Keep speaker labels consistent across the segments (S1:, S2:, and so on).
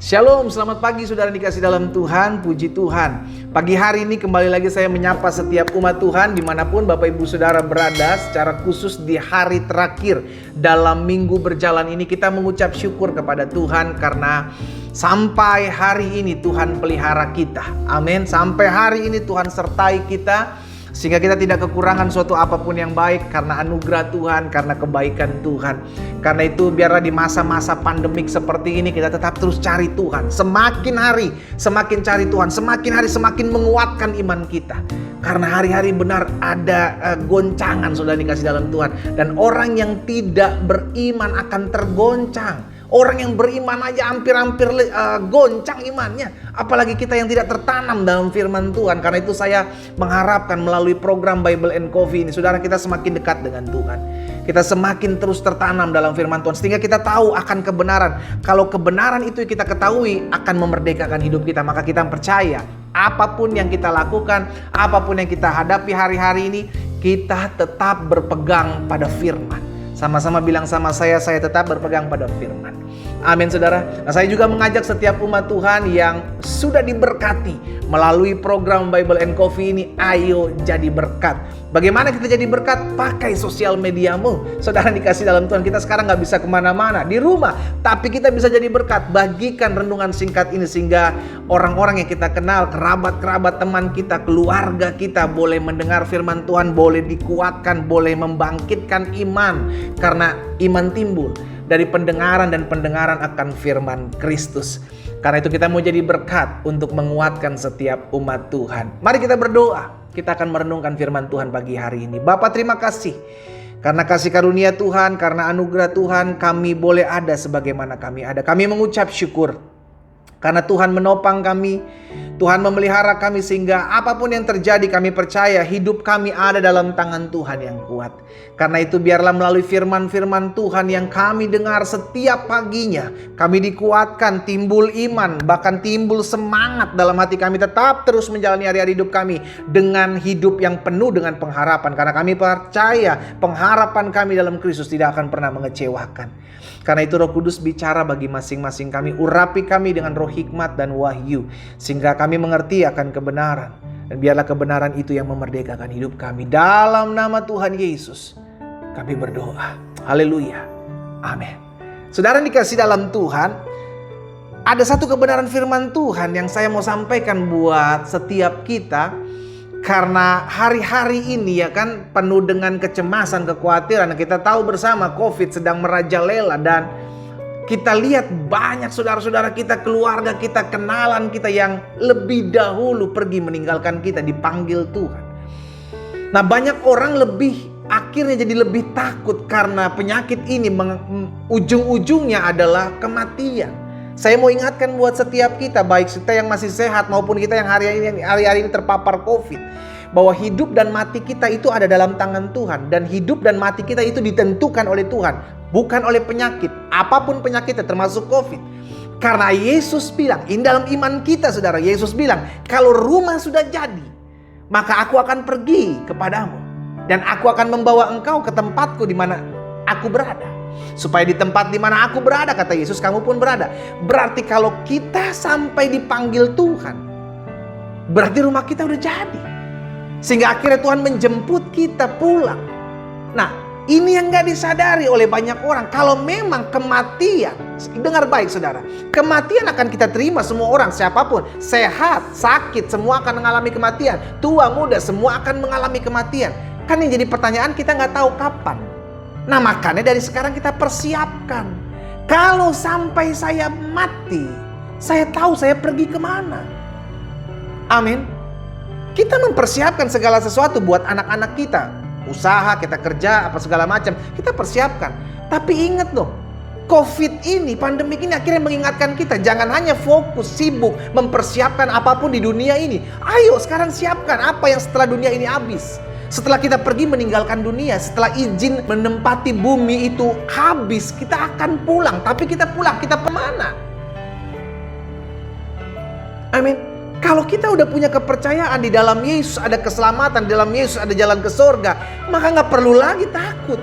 S1: Shalom, selamat pagi saudara dikasih dalam Tuhan, puji Tuhan. Pagi hari ini kembali lagi saya menyapa setiap umat Tuhan dimanapun Bapak Ibu Saudara berada. Secara khusus di hari terakhir dalam minggu berjalan ini kita mengucap syukur kepada Tuhan karena sampai hari ini Tuhan pelihara kita. Amin. Sampai hari ini Tuhan sertai kita sehingga kita tidak kekurangan suatu apapun yang baik karena anugerah Tuhan, karena kebaikan Tuhan. Karena itu biarlah di masa-masa pandemik seperti ini kita tetap terus cari Tuhan. Semakin hari semakin cari Tuhan, semakin hari semakin menguatkan iman kita. Karena hari-hari benar ada goncangan saudara dikasih dalam Tuhan. Dan orang yang tidak beriman akan tergoncang. Orang yang beriman aja hampir-hampir goncang imannya. Apalagi kita yang tidak tertanam dalam firman Tuhan. Karena itu saya mengharapkan melalui program Bible and Coffee ini, saudara, kita semakin dekat dengan Tuhan. Kita semakin terus tertanam dalam firman Tuhan. Sehingga kita tahu akan kebenaran. Kalau kebenaran itu kita ketahui akan memerdekakan hidup kita. Maka kita percaya apapun yang kita lakukan, apapun yang kita hadapi hari-hari ini, kita tetap berpegang pada firman. Sama-sama bilang sama saya tetap berpegang pada firman. Amin saudara. Nah, saya juga mengajak setiap umat Tuhan yang sudah diberkati melalui program Bible and Coffee ini, ayo jadi berkat. Bagaimana kita jadi berkat? Pakai sosial mediamu. Saudara dikasih dalam Tuhan, kita sekarang gak bisa kemana-mana, di rumah. Tapi kita bisa jadi berkat. Bagikan renungan singkat ini sehingga orang-orang yang kita kenal, kerabat-kerabat teman kita, keluarga kita boleh mendengar firman Tuhan, boleh dikuatkan, boleh membangkitkan iman. Karena iman timbul dari pendengaran dan pendengaran akan firman Kristus. Karena itu kita mau jadi berkat untuk menguatkan setiap umat Tuhan. Mari kita berdoa. Kita akan merenungkan firman Tuhan pagi hari ini. Bapa, terima kasih karena kasih karunia Tuhan, karena anugerah Tuhan kami boleh ada sebagaimana kami ada. Kami mengucap syukur karena Tuhan menopang kami, Tuhan memelihara kami sehingga apapun yang terjadi kami percaya hidup kami ada dalam tangan Tuhan yang kuat. Karena itu biarlah melalui firman-firman Tuhan yang kami dengar setiap paginya, kami dikuatkan, timbul iman, bahkan timbul semangat dalam hati kami tetap terus menjalani hari-hari hidup kami dengan hidup yang penuh dengan pengharapan. Karena kami percaya pengharapan kami dalam Kristus tidak akan pernah mengecewakan. Karena itu Roh Kudus bicara bagi masing-masing kami, urapi kami dengan roh hikmat dan wahyu sehingga kami mengerti akan kebenaran. Dan biarlah kebenaran itu yang memerdekakan hidup kami. Dalam nama Tuhan Yesus kami berdoa. Haleluya. Amin. Saudara dikasih dalam Tuhan, ada satu kebenaran firman Tuhan yang saya mau sampaikan buat setiap kita. Karena hari-hari ini ya kan penuh dengan kecemasan, kekhawatiran. Kita tahu bersama COVID sedang merajalela dan kita lihat banyak saudara-saudara kita, keluarga kita, kenalan kita yang lebih dahulu pergi meninggalkan kita, dipanggil Tuhan. Nah, banyak orang akhirnya jadi lebih takut karena penyakit ini ujung-ujungnya adalah kematian. Saya mau ingatkan buat setiap kita, baik kita yang masih sehat maupun kita yang hari-hari ini terpapar COVID, bahwa hidup dan mati kita itu ada dalam tangan Tuhan. Dan hidup dan mati kita itu ditentukan oleh Tuhan, bukan oleh penyakit. Apapun penyakitnya termasuk COVID. Karena Yesus bilang, ini dalam iman kita saudara, Yesus bilang, kalau rumah sudah jadi, maka aku akan pergi kepadamu. Dan aku akan membawa engkau ke tempatku di mana aku berada. Supaya di tempat di mana aku berada, kata Yesus, kamu pun berada. Berarti kalau kita sampai dipanggil Tuhan, berarti rumah kita udah jadi. Sehingga akhirnya Tuhan menjemput kita pulang. Nah, ini yang gak disadari oleh banyak orang. Kalau memang kematian, dengar baik saudara, kematian akan kita terima semua orang, siapapun. Sehat, sakit, semua akan mengalami kematian. Tua, muda, semua akan mengalami kematian. Kan yang jadi pertanyaan, kita gak tahu kapan. Nah, makanya dari sekarang kita persiapkan. Kalau sampai saya mati, saya tahu saya pergi kemana. Amin. Kita mempersiapkan segala sesuatu buat anak-anak kita. Usaha, kita kerja, apa segala macam. Kita persiapkan. Tapi ingat loh, COVID ini, pandemik ini akhirnya mengingatkan kita. Jangan hanya fokus, sibuk, mempersiapkan apapun di dunia ini. Ayo sekarang siapkan apa yang setelah dunia ini habis. Setelah kita pergi meninggalkan dunia, setelah izin menempati bumi itu habis, kita akan pulang. Tapi kita pulang, kita kemana? Amin. Kalau kita udah punya kepercayaan di dalam Yesus ada keselamatan, di dalam Yesus ada jalan ke surga, maka gak perlu lagi takut.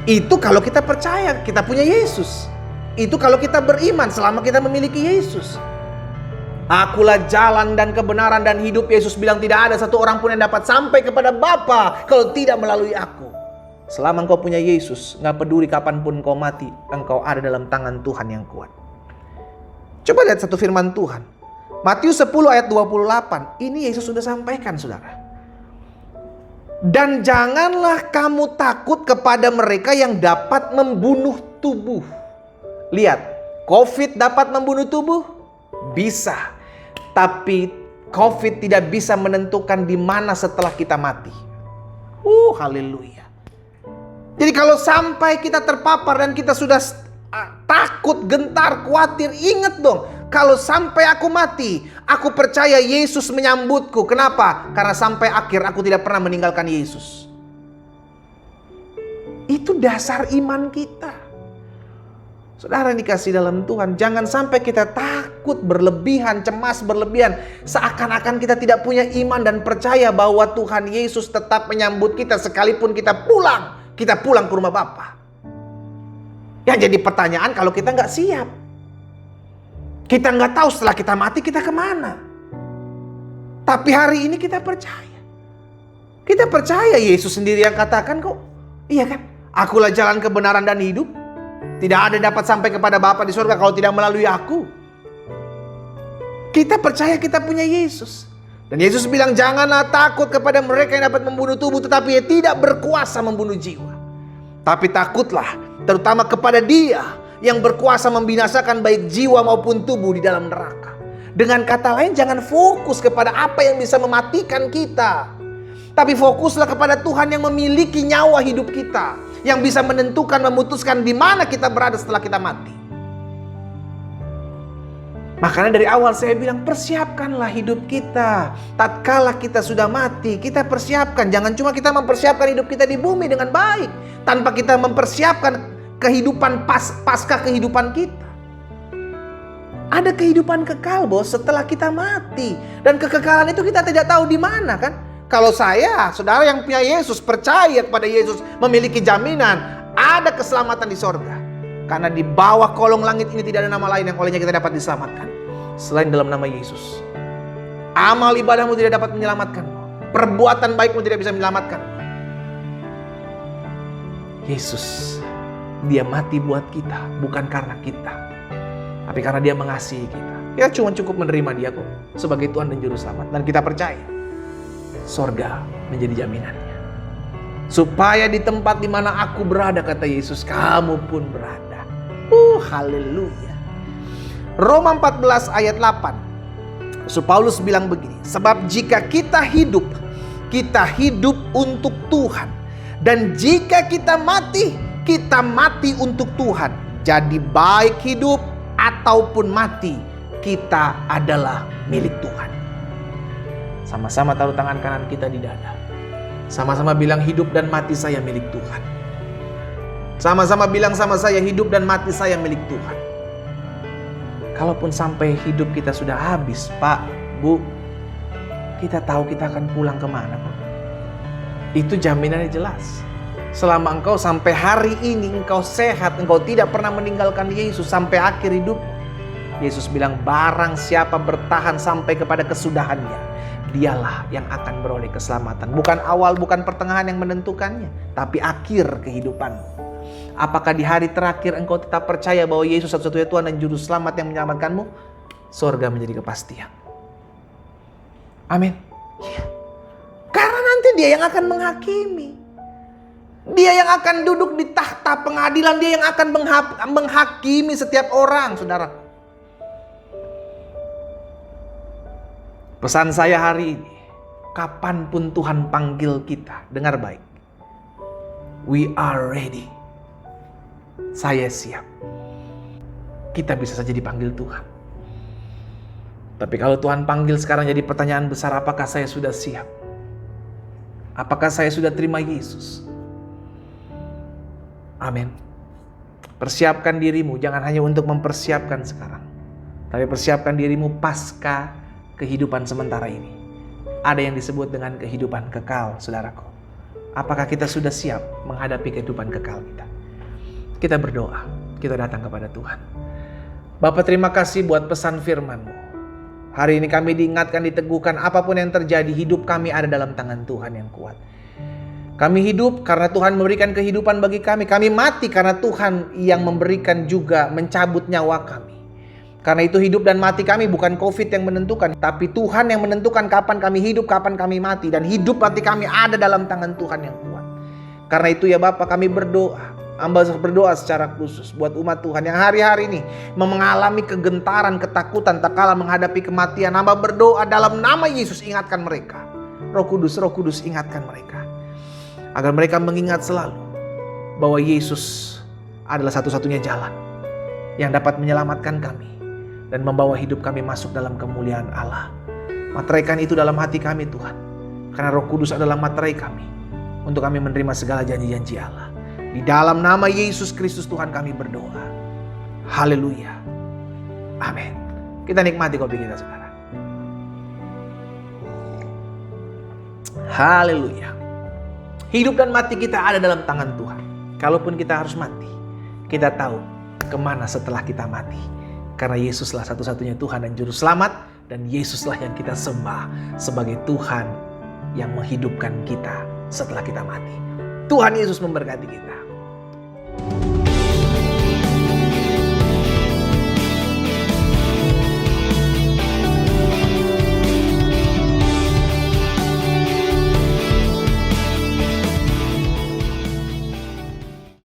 S1: Itu kalau kita percaya, kita punya Yesus. Itu kalau kita beriman, selama kita memiliki Yesus. Akulah jalan dan kebenaran dan hidup. Yesus bilang tidak ada satu orang pun yang dapat sampai kepada Bapa kalau tidak melalui aku. Selama engkau punya Yesus, gak peduli kapanpun engkau mati, engkau ada dalam tangan Tuhan yang kuat. Coba lihat satu firman Tuhan. Matius 10 ayat 28. Ini Yesus sudah sampaikan, saudara. Dan janganlah kamu takut kepada mereka yang dapat membunuh tubuh. Lihat, COVID dapat membunuh tubuh? Bisa. Tapi COVID tidak bisa menentukan di mana setelah kita mati. Haleluya. Jadi kalau sampai kita terpapar dan kita sudah takut, gentar, khawatir, ingat dong. Kalau sampai aku mati, aku percaya Yesus menyambutku. Kenapa? Karena sampai akhir aku tidak pernah meninggalkan Yesus. Itu dasar iman kita. Saudara dikasih dalam Tuhan, jangan sampai kita takut berlebihan, cemas berlebihan. Seakan-akan kita tidak punya iman dan percaya bahwa Tuhan Yesus tetap menyambut kita sekalipun kita pulang ke rumah Bapa. Yang jadi pertanyaan kalau kita nggak siap. Kita nggak tahu setelah kita mati kita kemana. Tapi hari ini kita percaya. Kita percaya Yesus sendiri yang katakan kok. Iya kan? Akulah jalan kebenaran dan hidup. Tidak ada dapat sampai kepada Bapa di surga kalau tidak melalui aku. Kita percaya kita punya Yesus. Dan Yesus bilang janganlah takut kepada mereka yang dapat membunuh tubuh tetapi tidak berkuasa membunuh jiwa. Tapi takutlah terutama kepada Dia yang berkuasa membinasakan baik jiwa maupun tubuh di dalam neraka. Dengan kata lain, jangan fokus kepada apa yang bisa mematikan kita. Tapi fokuslah kepada Tuhan yang memiliki nyawa hidup kita. Yang bisa menentukan, memutuskan di mana kita berada setelah kita mati. Makanya dari awal saya bilang persiapkanlah hidup kita. Tatkala kita sudah mati, kita persiapkan. Jangan cuma kita mempersiapkan hidup kita di bumi dengan baik. Tanpa kita mempersiapkan kehidupan pasca kehidupan kita. Ada kehidupan kekal, bos, setelah kita mati. Dan kekekalan itu kita tidak tahu di mana, kan? Kalau saya, saudara yang punya Yesus, percaya kepada Yesus, memiliki jaminan ada keselamatan di sorga. Karena di bawah kolong langit ini tidak ada nama lain yang olehnya kita dapat diselamatkan selain dalam nama Yesus. Amal ibadahmu tidak dapat menyelamatkanmu. Perbuatan baikmu tidak bisa menyelamatkan. Yesus, Dia mati buat kita, bukan karena kita, tapi karena Dia mengasihi kita. Kita cuma cukup menerima Dia kok sebagai Tuhan dan Juru Selamat. Dan kita percaya sorga menjadi jaminannya. Supaya di tempat di mana aku berada, kata Yesus, kamu pun berada. Haleluya. Roma 14 ayat 8. So Paulus bilang begini, sebab jika kita hidup untuk Tuhan. Dan jika kita mati untuk Tuhan. Jadi baik hidup ataupun mati, kita adalah milik Tuhan. Sama-sama taruh tangan kanan kita di dada. Sama-sama bilang hidup dan mati saya milik Tuhan. Sama-sama bilang sama saya hidup dan mati saya milik Tuhan. Kalaupun sampai hidup kita sudah habis, Pak, Bu, kita tahu kita akan pulang kemana, Pak. Itu jaminannya jelas. Selama engkau sampai hari ini engkau sehat, engkau tidak pernah meninggalkan Yesus sampai akhir hidup. Yesus bilang barang siapa bertahan sampai kepada kesudahannya, dialah yang akan beroleh keselamatan. Bukan awal, bukan pertengahan yang menentukannya, tapi akhir kehidupanmu. Apakah di hari terakhir engkau tetap percaya bahwa Yesus satu-satunya Tuhan dan Juru Selamat yang menyelamatkanmu? Surga menjadi kepastian. Amin. Ya. Karena nanti Dia yang akan menghakimi. Dia yang akan duduk di tahta pengadilan. Dia yang akan menghakimi setiap orang, saudara. Pesan saya hari ini, kapanpun Tuhan panggil kita, dengar baik. We are ready. Saya siap. Kita bisa saja dipanggil Tuhan. Tapi kalau Tuhan panggil sekarang, jadi pertanyaan besar, apakah saya sudah siap? Apakah saya sudah terima Yesus? Amin. Persiapkan dirimu, jangan hanya untuk mempersiapkan sekarang, tapi persiapkan dirimu pasca kehidupan sementara ini. Ada yang disebut dengan kehidupan kekal, saudaraku. Apakah kita sudah siap menghadapi kehidupan kekal kita? Kita berdoa. kita datang kepada Tuhan. Bapa, terima kasih buat pesan firman-Mu. Hari ini kami diingatkan, diteguhkan, apapun yang terjadi, hidup kami ada dalam tangan Tuhan yang kuat. Kami hidup karena Tuhan memberikan kehidupan bagi kami. Kami mati karena Tuhan yang memberikan juga mencabut nyawa kami. Karena itu hidup dan mati kami bukan COVID yang menentukan, tapi Tuhan yang menentukan kapan kami hidup, kapan kami mati. Dan hidup mati kami ada dalam tangan Tuhan yang kuat. Karena itu ya Bapa, kami berdoa. Hamba berdoa secara khusus buat umat Tuhan yang hari-hari ini mengalami kegentaran, ketakutan, tak kalah menghadapi kematian. Hamba berdoa dalam nama Yesus, ingatkan mereka. Roh Kudus ingatkan mereka. Agar mereka mengingat selalu bahwa Yesus adalah satu-satunya jalan yang dapat menyelamatkan kami dan membawa hidup kami masuk dalam kemuliaan Allah. Materaikan itu dalam hati kami Tuhan, karena Roh Kudus adalah materai kami untuk kami menerima segala janji-janji Allah. Di dalam nama Yesus Kristus Tuhan kami berdoa. Haleluya. Amin. Kita nikmati kopi kita sekarang. Haleluya. Hidup dan mati kita ada dalam tangan Tuhan. Kalaupun kita harus mati, kita tahu kemana setelah kita mati. Karena Yesuslah satu-satunya Tuhan dan Juru Selamat. Dan Yesuslah yang kita sembah sebagai Tuhan yang menghidupkan kita setelah kita mati. Tuhan Yesus memberkati kita.